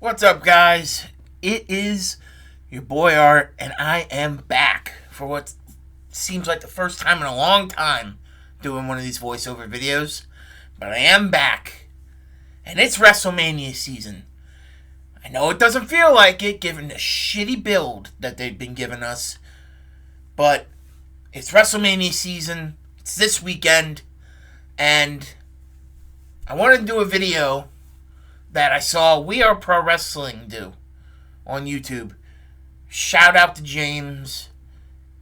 What's up, guys? It is your boy Art, and I am back for what seems like the first time in a long time doing one of these voiceover videos. But I am back, and it's Wrestlemania season. I know it doesn't feel like it, given the shitty build that they've been giving us, but it's Wrestlemania season. It's this weekend, and I wanted to do a video that I saw We Are Pro Wrestling do on YouTube. Shout out to James.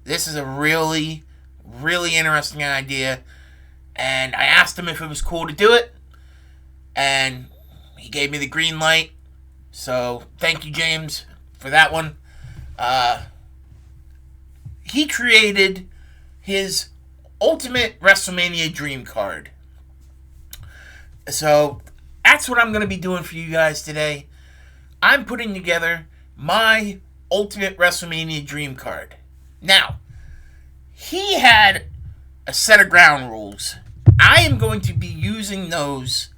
This is a really, really interesting idea. And I asked him if it was cool to do it. And he gave me the green light. So thank you, James, for that one. He created his Ultimate Wrestlemania Dream Card. So that's what I'm going to be doing for you guys today. I'm putting together my Ultimate Wrestlemania Dream Card. Now, he had a set of ground rules. I am going to be using those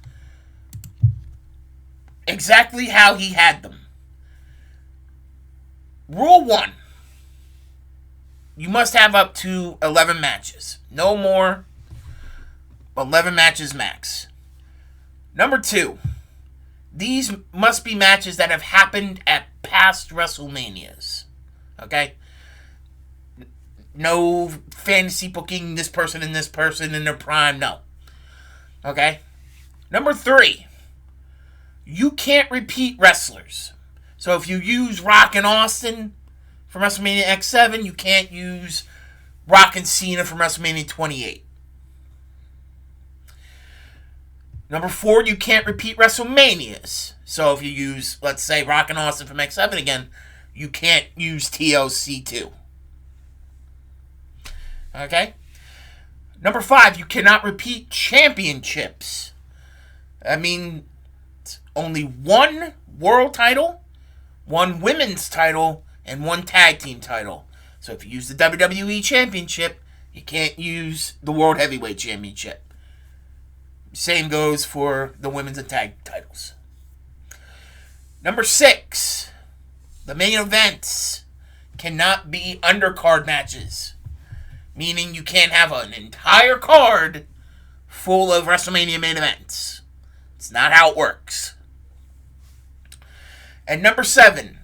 exactly how he had them. Rule 1. You must have up to 11 matches. No more. 11 matches max. Number 2, these must be matches that have happened at past WrestleManias. Okay? No fantasy booking this person and this person in their prime. No. Okay? Number 3, you can't repeat wrestlers. So if you use Rock and Austin from WrestleMania X7, you can't use Rock and Cena from WrestleMania 28. Number 4, you can't repeat WrestleManias. So if you use, let's say, Rock and Austin from X7 again, you can't use TLC2. Okay? Number 5, you cannot repeat championships. I mean, it's only one world title, one women's title, and one tag team title. So if you use the WWE Championship, you can't use the World Heavyweight Championship. Same goes for the women's and tag titles. Number 6, the main events cannot be undercard matches. Meaning you can't have an entire card full of WrestleMania main events. It's not how it works. And number 7,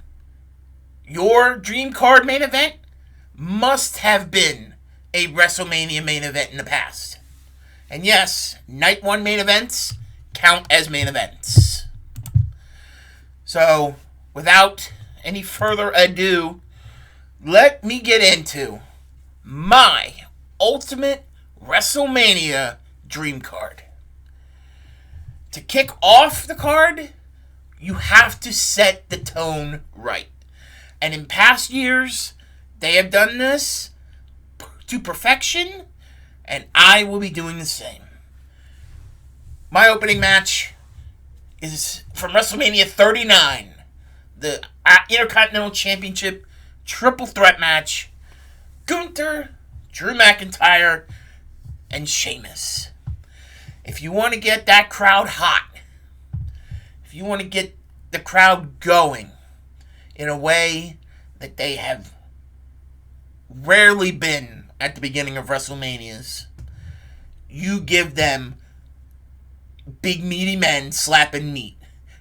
your Dream Card main event must have been a WrestleMania main event in the past. And yes, Night 1 main events count as main events. So, without any further ado, let me get into my Ultimate WrestleMania Dream Card. To kick off the card, you have to set the tone right. And in past years, they have done this to perfection, and I will be doing the same. My opening match is from WrestleMania 39, the Intercontinental Championship Triple Threat match. Gunther, Drew McIntyre, and Sheamus. If you want to get that crowd hot, if you want to get the crowd going in a way that they have rarely been at the beginning of WrestleManias, you give them big meaty men slapping meat.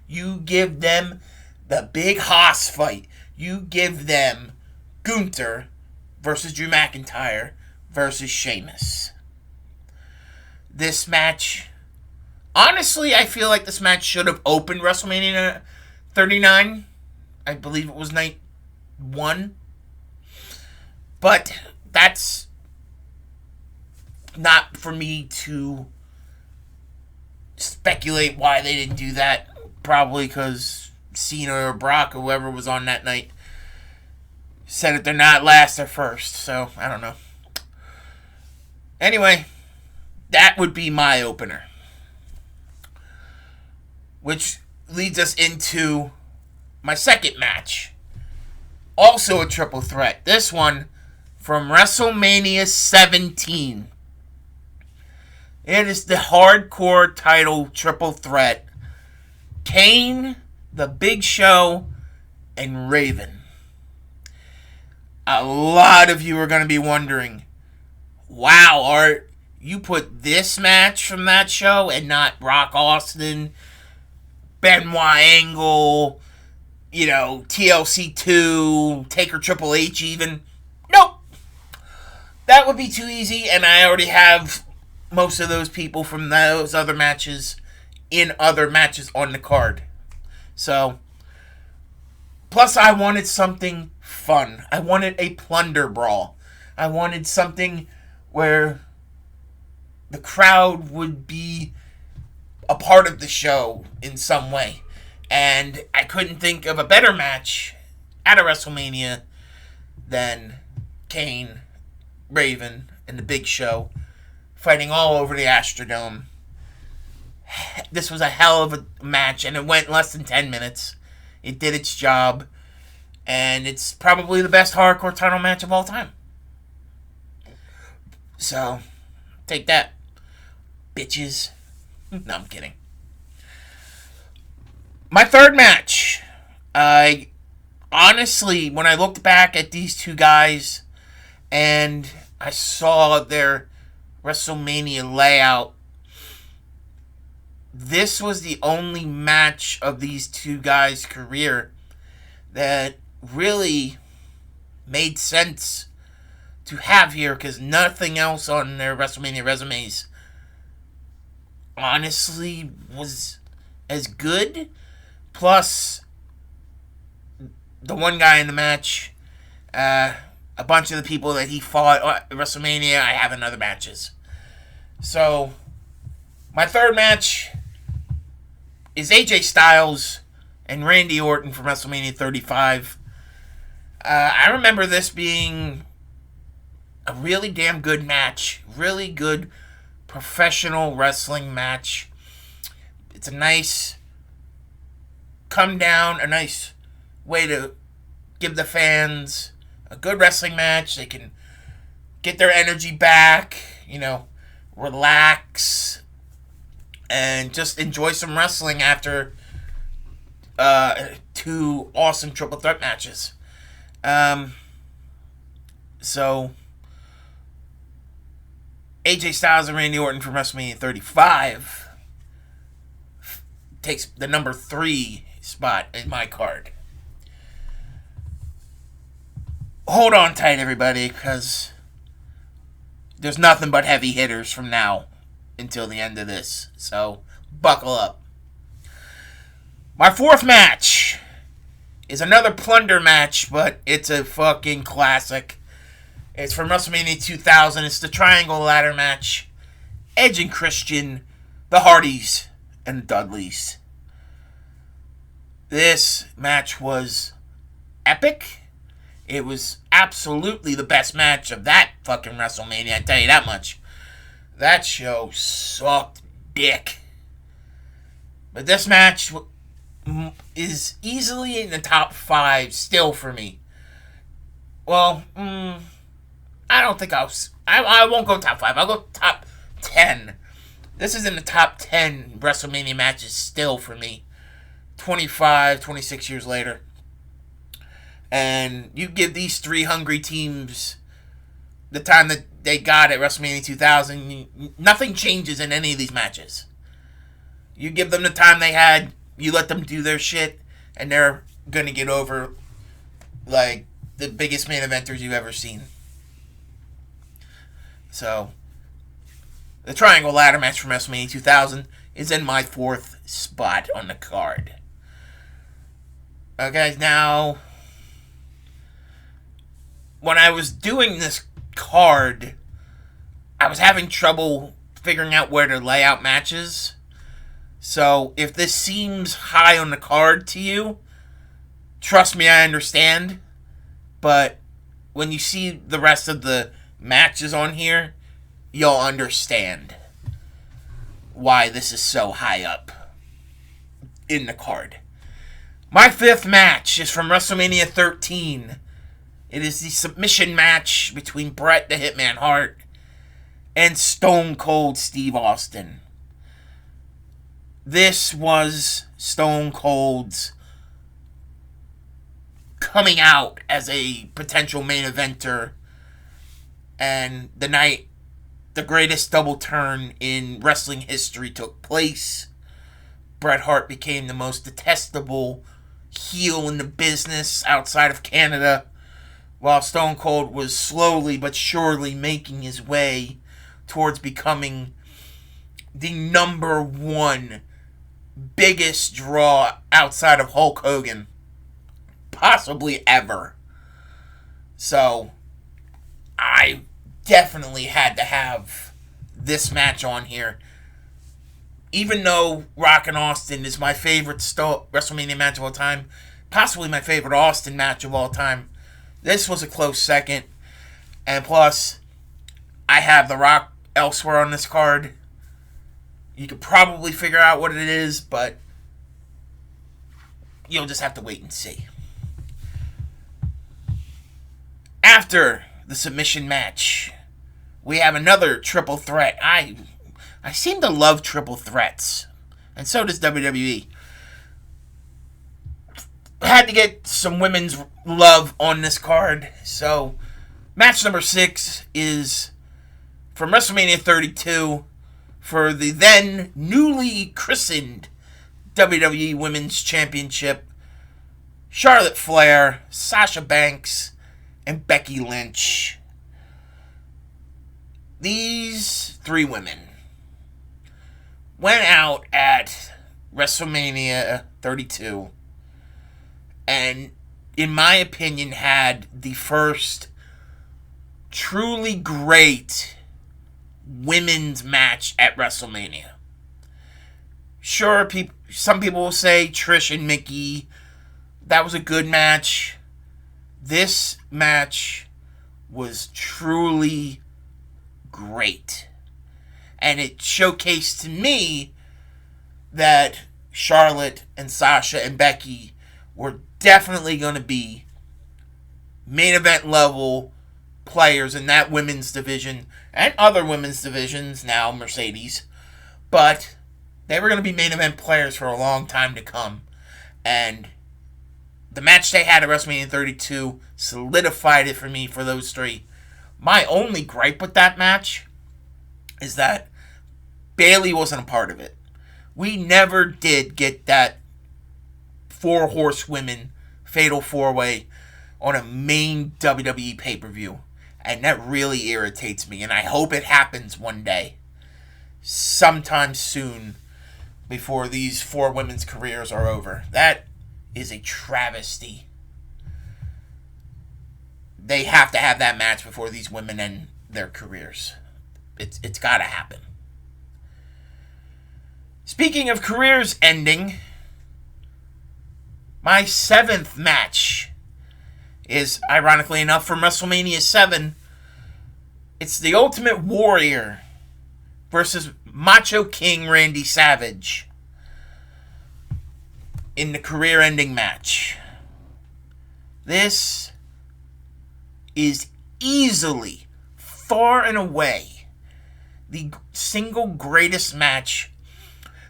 You give them the big Haas fight. You give them Gunther versus Drew McIntyre versus Sheamus. This match, honestly, I feel like this match should have opened WrestleMania 39. I believe it was night 1. But that's not for me to speculate why they didn't do that. Probably because Cena or Brock or whoever was on that night said that they're not last or first. So, I don't know. Anyway, that would be my opener. Which leads us into my second match. Also a triple threat. This one from WrestleMania 17. It is the hardcore title triple threat. Kane, The Big Show and Raven. A lot of you are going to be wondering, wow, Art, you put this match from that show and not Rock Austin, Benoit Angle, TLC 2, Taker Triple H even. Nope. That would be too easy, and I already have most of those people from those other matches in other matches on the card. So, plus I wanted something fun. I wanted a plunder brawl. I wanted something where the crowd would be a part of the show in some way. And I couldn't think of a better match at a WrestleMania than Kane, Raven, and the Big Show fighting all over the Astrodome. This was a hell of a match, and it went less than 10 minutes. It did its job, and it's probably the best hardcore title match of all time. So, take that, bitches. No, I'm kidding. My third match. Honestly, when I looked back at these two guys and I saw their WrestleMania layout, this was the only match of these two guys' career that really made sense to have here, because nothing else on their WrestleMania resumes honestly was as good. Plus, the one guy in the match, a bunch of the people that he fought at WrestleMania, I have in other matches. So, my third match is AJ Styles and Randy Orton from WrestleMania 35. I remember this being a really damn good match. Really good professional wrestling match. It's a nice come down, a nice way to give the fans a good wrestling match. They can get their energy back, relax, and just enjoy some wrestling after two awesome triple threat matches. So, AJ Styles and Randy Orton from WrestleMania 35 takes the number 3 spot in my card. Hold on tight, everybody, because there's nothing but heavy hitters from now until the end of this. So, buckle up. My fourth match is another plunder match, but it's a fucking classic. It's from WrestleMania 2000. It's the Triangle Ladder match. Edge and Christian, the Hardys, and the Dudleys. This match was epic. It was absolutely the best match of that fucking WrestleMania, I tell you that much. That show sucked dick. But this match is easily in the top 5 still for me. Well, I don't think I won't go top 5. I'll go top 10. This is in the top 10 WrestleMania matches still for me. 25, 26 years later. And you give these 3 hungry teams the time that they got at WrestleMania 2000, nothing changes in any of these matches. You give them the time they had, you let them do their shit, and they're going to get over like the biggest main eventers you've ever seen. So, the Triangle Ladder match from WrestleMania 2000 is in my 4th spot on the card. Okay, now, when I was doing this card, I was having trouble figuring out where to lay out matches. So, if this seems high on the card to you, trust me, I understand. But when you see the rest of the matches on here, you'll understand why this is so high up in the card. My 5th match is from WrestleMania 13. It is the submission match between Bret the Hitman Hart and Stone Cold Steve Austin. This was Stone Cold's coming out as a potential main eventer, and the night the greatest double turn in wrestling history took place. Bret Hart became the most detestable heel in the business outside of Canada, while Stone Cold was slowly but surely making his way towards becoming the number one biggest draw outside of Hulk Hogan, possibly ever. So, I definitely had to have this match on here. Even though Rock and Austin is my favorite WrestleMania match of all time, possibly my favorite Austin match of all time, this was a close second. And plus, I have The Rock elsewhere on this card. You could probably figure out what it is, but you'll just have to wait and see. After the submission match, we have another triple threat. I seem to love triple threats, and so does WWE. Had to get some women's love on this card, so match number 6 is from WrestleMania 32 for the then newly christened WWE Women's Championship. Charlotte Flair, Sasha Banks, and Becky Lynch. These 3 women went out at WrestleMania 32 and, in my opinion, had the first truly great women's match at WrestleMania. Sure, some people will say Trish and Mickey, that was a good match. This match was truly great. And it showcased to me that Charlotte and Sasha and Becky were definitely going to be main event level players in that women's division and other women's divisions, now Mercedes. But they were going to be main event players for a long time to come. And the match they had at WrestleMania 32 solidified it for me for those 3. My only gripe with that match is that Bayley wasn't a part of it. We never did get that 4 horsewomen fatal 4-way on a main WWE pay-per-view. And that really irritates me. And I hope it happens one day. Sometime soon, before these 4 women's careers are over. That is a travesty. They have to have that match before these women end their careers. It's got to happen. Speaking of careers ending, my 7th match is, ironically enough, from WrestleMania 7. It's the Ultimate Warrior versus Macho King Randy Savage in the career-ending match. This is easily, far and away, the single greatest match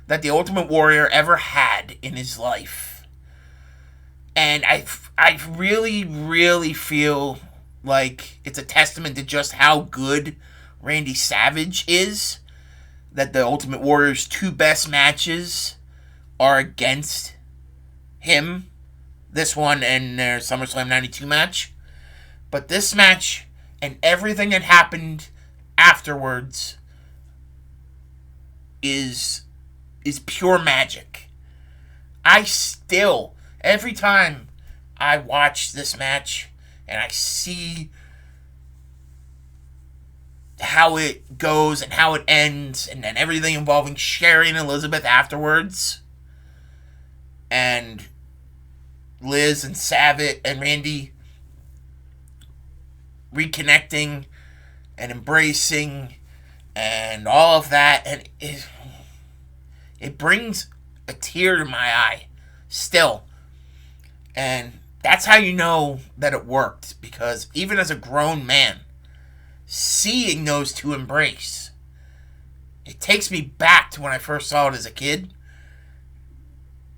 that the Ultimate Warrior ever had in his life. And I really, really feel like it's a testament to just how good Randy Savage is, that the Ultimate Warrior's 2 best matches are against him. This one and their SummerSlam 92 match. But this match and everything that happened afterwards is pure magic. I still, every time I watch this match and I see how it goes and how it ends, and then everything involving Sherry and Elizabeth afterwards, and Liz and Savage and Randy reconnecting and embracing and all of that, and it brings a tear to my eye still. And that's how you know that it worked, because even as a grown man, seeing those 2 embrace, it takes me back to when I first saw it as a kid,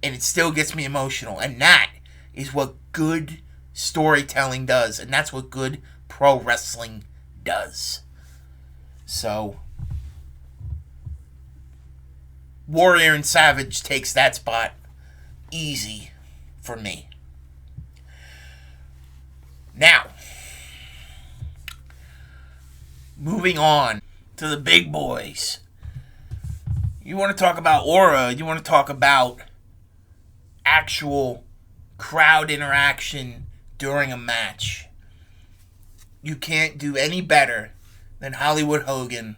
and it still gets me emotional. And that is what good storytelling does, and that's what good pro wrestling does. So, Warrior and Savage takes that spot easy for me. Now, moving on to the big boys. You want to talk about aura, you want to talk about actual crowd interaction during a match. You can't do any better than Hollywood Hogan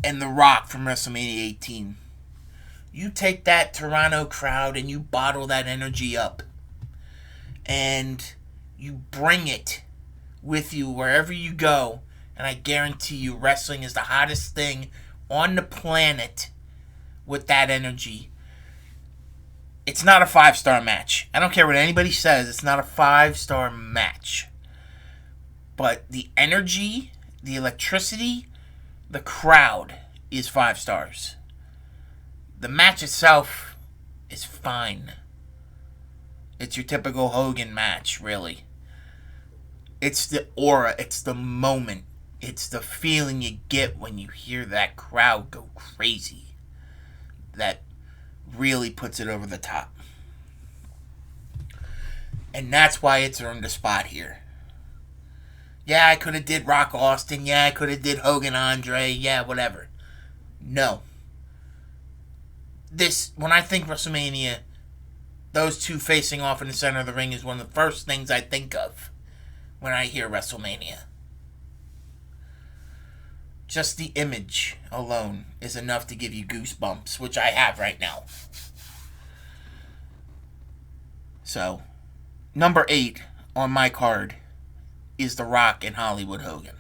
and The Rock from WrestleMania 18. You take that Toronto crowd and you bottle that energy up. And you bring it with you wherever you go. And I guarantee you wrestling is the hottest thing on the planet with that energy. It's not a 5-star match. I don't care what anybody says. It's not a 5-star match. But the energy, the electricity, the crowd is 5 stars. The match itself is fine. It's your typical Hogan match, really. It's the aura. It's the moment. It's the feeling you get when you hear that crowd go crazy. That really puts it over the top. And that's why it's earned a spot here. Yeah, I could have did Rock Austin. Yeah, I could have did Hogan Andre. Yeah, whatever. No. When I think WrestleMania, those two facing off in the center of the ring is one of the first things I think of when I hear WrestleMania. Just the image alone is enough to give you goosebumps, which I have right now. So, number 8 on my card is The Rock and Hollywood Hogan.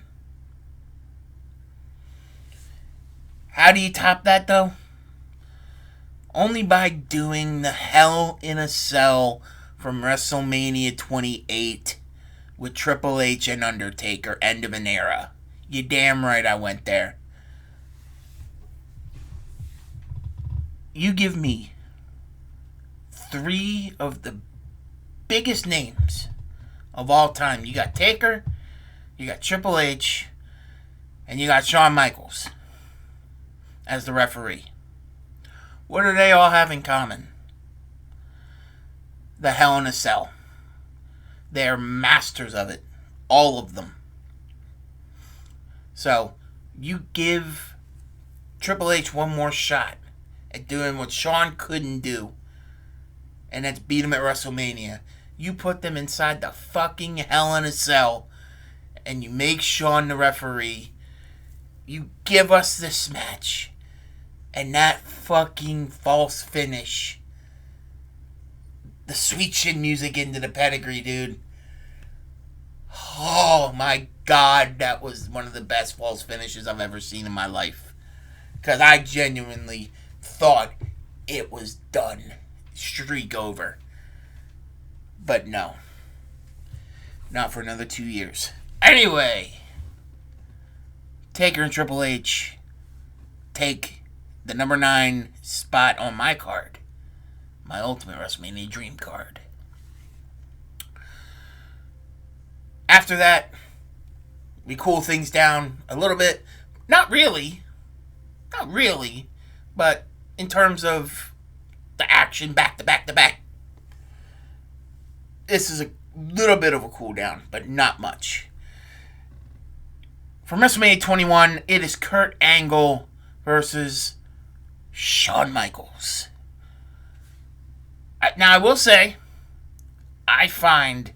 How do you top that, though? Only by doing the Hell in a Cell from WrestleMania 28 with Triple H and Undertaker, end of an era. You damn right I went there. You give me 3 of the biggest names of all time. You got Taker, you got Triple H, and you got Shawn Michaels as the referee. What do they all have in common? The Hell in a Cell. They are masters of it. All of them. So, you give Triple H one more shot at doing what Shawn couldn't do, and that's beat him at WrestleMania. You put them inside the fucking Hell in a Cell, and you make Shawn the referee. You give us this match, and that fucking false finish. The sweet chin music into the pedigree, dude. Oh my God, that was one of the best false finishes I've ever seen in my life. Because I genuinely thought it was done. Streak over. But no. Not for another 2 years. Anyway. Taker and Triple H take the number 9 spot on my card. My Ultimate WrestleMania Dream Card. After that, we cool things down a little bit. Not really. Not really. But in terms of the action back to back to back, this is a little bit of a cool down, but not much. For WrestleMania 21, it is Kurt Angle versus Shawn Michaels. Now, I will say, I find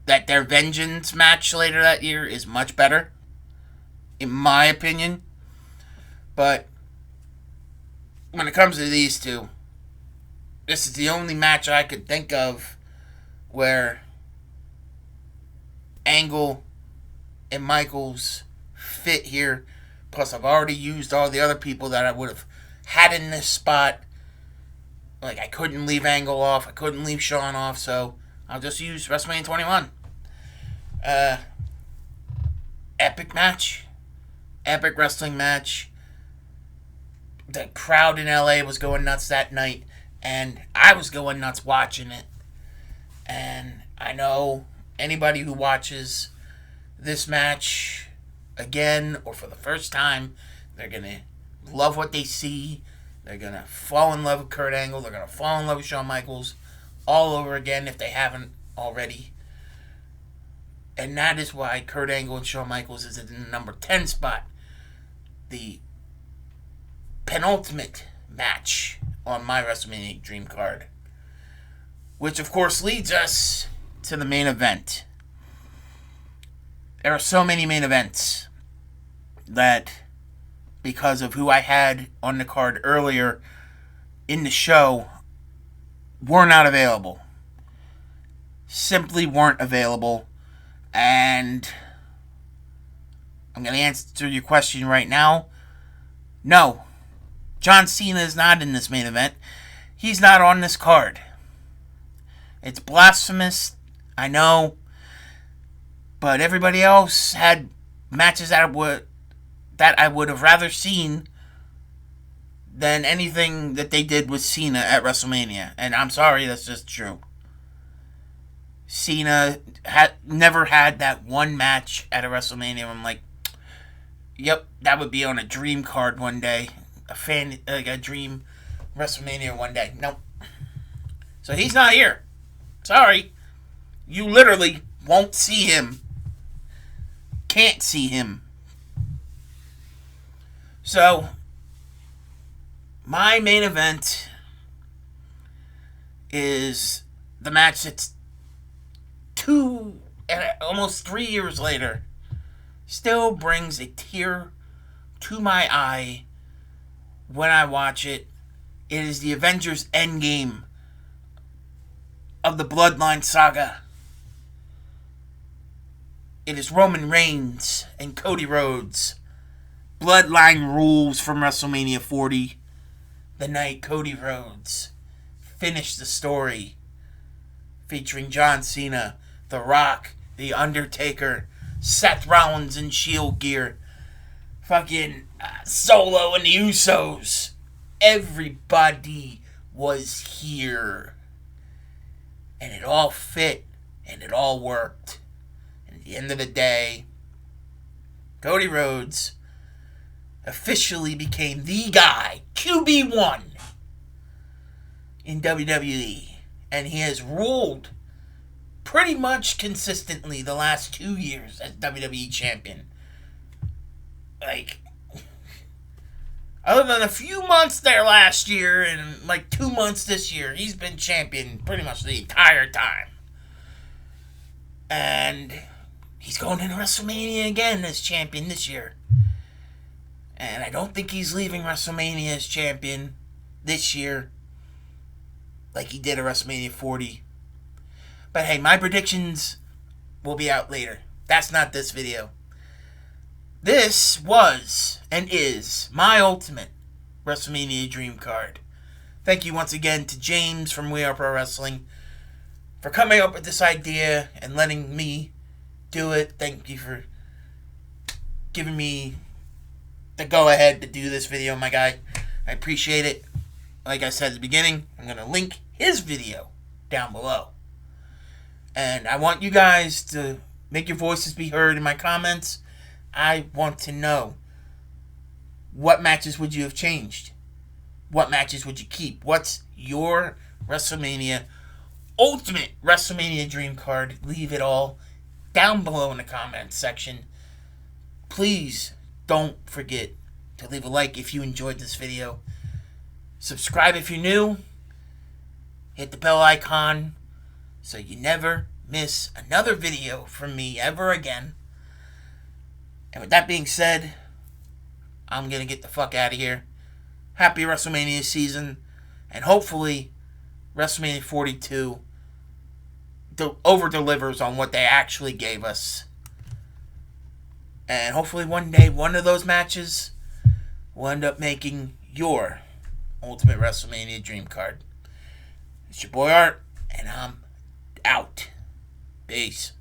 that their Vengeance match later that year is much better, in my opinion. But when it comes to these two, this is the only match I could think of where Angle and Michaels fit here. Plus, I've already used all the other people that I would have had in this spot. Like, I couldn't leave Angle off. I couldn't leave Shawn off. So, I'll just use WrestleMania 21. Epic match. Epic wrestling match. The crowd in LA was going nuts that night. And I was going nuts watching it. And I know anybody who watches this match again or for the first time, they're going to love what they see. They're going to fall in love with Kurt Angle. They're going to fall in love with Shawn Michaels all over again if they haven't already. And that is why Kurt Angle and Shawn Michaels is in the number 10 spot. The penultimate match on my WrestleMania Dream Card. Which, of course, leads us to the main event. There are so many main events that, because of who I had on the card earlier in the show, were not available. Simply weren't available. And I'm going to answer your question right now. No. John Cena is not in this main event. He's not on this card. It's blasphemous, I know. But everybody else had matches that I would have rather seen than anything that they did with Cena at WrestleMania. And I'm sorry, that's just true. Cena never had that one match at a WrestleMania. I'm like, yep, that would be on a dream card one day. A dream WrestleMania one day. Nope. So he's not here. Sorry. You literally won't see him. Can't see him. So, my main event is the match that's almost 3 years later, still brings a tear to my eye when I watch it. It is the Avengers Endgame of the Bloodline Saga. It is Roman Reigns and Cody Rhodes. Bloodline rules from WrestleMania 40. The night Cody Rhodes finished the story, featuring John Cena, The Rock, The Undertaker, Seth Rollins in Shield gear, fucking Solo and the Usos. Everybody was here. And it all fit, and it all worked. And at the end of the day, Cody Rhodes officially became the guy, QB1, in WWE. And he has ruled pretty much consistently the last 2 years as WWE champion. Like, other than a few months there last year and like 2 months this year, he's been champion pretty much the entire time. And he's going into WrestleMania again as champion this year. And I don't think he's leaving WrestleMania as champion this year like he did at WrestleMania 40. But hey, my predictions will be out later. That's not this video. This was and is my ultimate WrestleMania Dream Card. Thank you once again to James from We Are Pro Wrestling for coming up with this idea and letting me do it. Thank you for giving me the go-ahead to do this video, my guy. I appreciate it. Like I said at the beginning, I'm going to link his video down below. And I want you guys to make your voices be heard in my comments. I want to know, what matches would you have changed? What matches would you keep? What's your WrestleMania, ultimate WrestleMania Dream Card? Leave it all down below in the comments section. Please don't forget to leave a like if you enjoyed this video. Subscribe if you're new. Hit the bell icon so you never miss another video from me ever again. And with that being said, I'm going to get the fuck out of here. Happy WrestleMania season. And hopefully, WrestleMania 42 over-delivers on what they actually gave us. And hopefully one day, one of those matches will end up making your ultimate WrestleMania Dream Card. It's your boy Art, and I'm out. Peace.